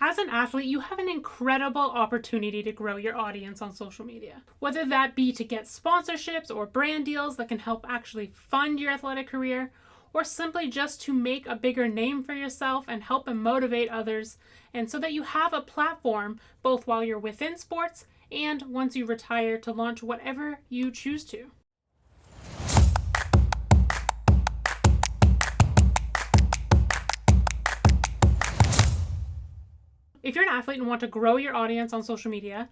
As an athlete, you have an incredible opportunity to grow your audience on social media. Whether that be to get sponsorships or brand deals that can help actually fund your athletic career, or simply just to make a bigger name for yourself and help and motivate others, and so that you have a platform both while you're within sports and once you retire to launch whatever you choose to. If you're an athlete and want to grow your audience on social media,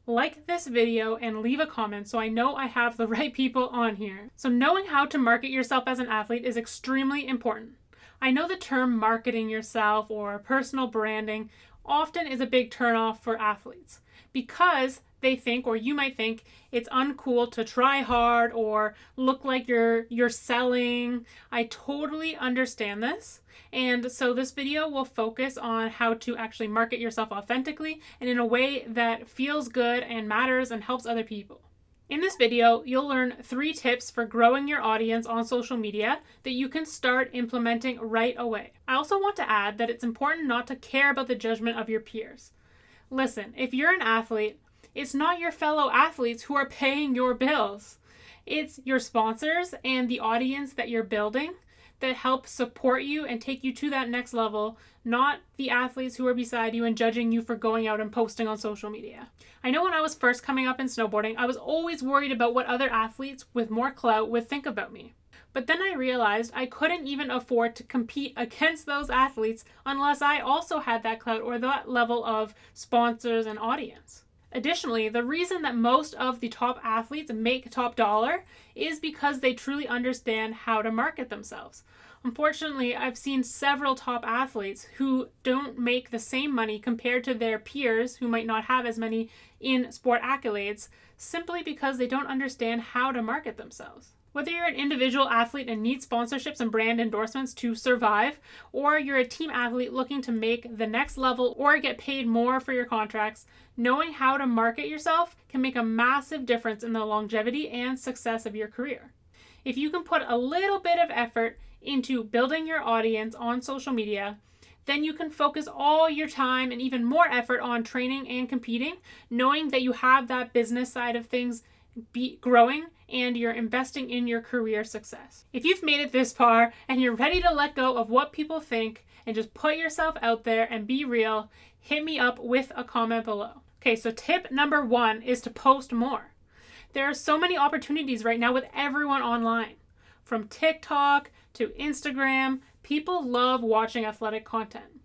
like this video and leave a comment so I know I have the right people on here. So knowing how to market yourself as an athlete is extremely important. I know the term marketing yourself or personal branding often is a big turnoff for athletes because they think, or you might think, it's uncool to try hard or look like you're selling. I totally understand this. And so this video will focus on how to actually market yourself authentically and in a way that feels good and matters and helps other people. In this video, you'll learn 3 tips for growing your audience on social media that you can start implementing right away. I also want to add that it's important not to care about the judgment of your peers. Listen, if you're an athlete, it's not your fellow athletes who are paying your bills. It's your sponsors and the audience that you're building that help support you and take you to that next level, not the athletes who are beside you and judging you for going out and posting on social media. I know when I was first coming up in snowboarding, I was always worried about what other athletes with more clout would think about me. But then I realized I couldn't even afford to compete against those athletes unless I also had that clout or that level of sponsors and audience. Additionally, the reason that most of the top athletes make top dollar is because they truly understand how to market themselves. Unfortunately, I've seen several top athletes who don't make the same money compared to their peers who might not have as many in sport accolades simply because they don't understand how to market themselves. Whether you're an individual athlete and need sponsorships and brand endorsements to survive, or you're a team athlete looking to make the next level or get paid more for your contracts, knowing how to market yourself can make a massive difference in the longevity and success of your career. If you can put a little bit of effort into building your audience on social media, then you can focus all your time and even more effort on training and competing, knowing that you have that business side of things growing and you're investing in your career success. If you've made it this far and you're ready to let go of what people think and just put yourself out there and be real, hit me up with a comment below. Okay, so tip number 1 is to post more. There are so many opportunities right now with everyone online. From TikTok to Instagram, people love watching athletic content.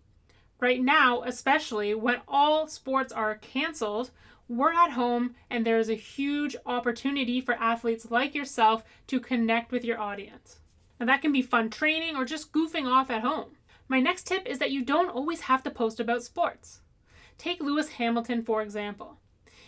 Right now, especially when all sports are canceled, we're at home and there's a huge opportunity for athletes like yourself to connect with your audience. Now that can be fun training or just goofing off at home. My next tip is that you don't always have to post about sports. Take Lewis Hamilton, for example.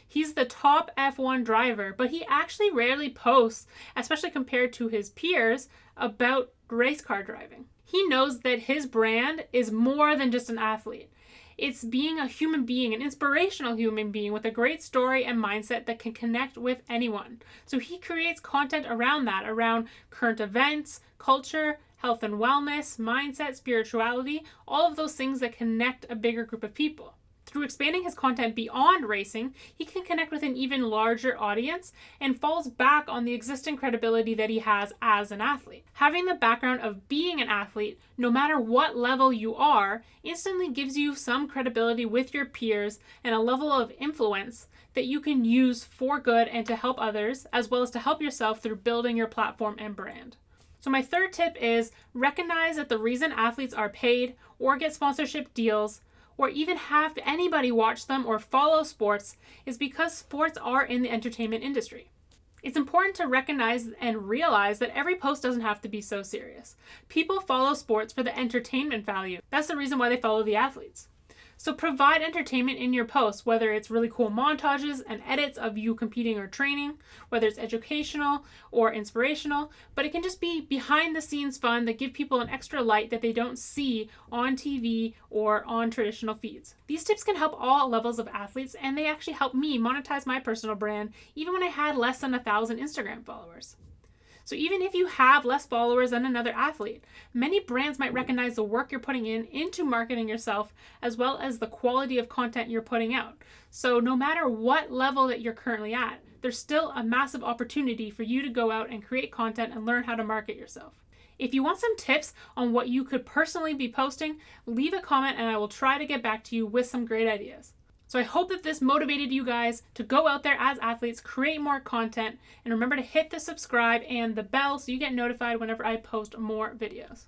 He's the top F1 driver, but he actually rarely posts, especially compared to his peers, about race car driving. He knows that his brand is more than just an athlete. It's being a human being, an inspirational human being with a great story and mindset that can connect with anyone. So he creates content around that, around current events, culture, health and wellness, mindset, spirituality, all of those things that connect a bigger group of people. Through expanding his content beyond racing, he can connect with an even larger audience and falls back on the existing credibility that he has as an athlete. Having the background of being an athlete, no matter what level you are, instantly gives you some credibility with your peers and a level of influence that you can use for good and to help others, as well as to help yourself through building your platform and brand. So my third tip is recognize that the reason athletes are paid or get sponsorship deals or even have anybody watch them or follow sports is because sports are in the entertainment industry. It's important to recognize and realize that every post doesn't have to be so serious. People follow sports for the entertainment value. That's the reason why they follow the athletes. So provide entertainment in your posts, whether it's really cool montages and edits of you competing or training, whether it's educational or inspirational, but it can just be behind the scenes fun that give people an extra light that they don't see on TV or on traditional feeds. These tips can help all levels of athletes, and they actually help me monetize my personal brand even when I had less than 1,000 Instagram followers. So even if you have less followers than another athlete, many brands might recognize the work you're putting into marketing yourself, as well as the quality of content you're putting out. So no matter what level that you're currently at, there's still a massive opportunity for you to go out and create content and learn how to market yourself. If you want some tips on what you could personally be posting, leave a comment and I will try to get back to you with some great ideas. So I hope that this motivated you guys to go out there as athletes, create more content, and remember to hit the subscribe and the bell so you get notified whenever I post more videos.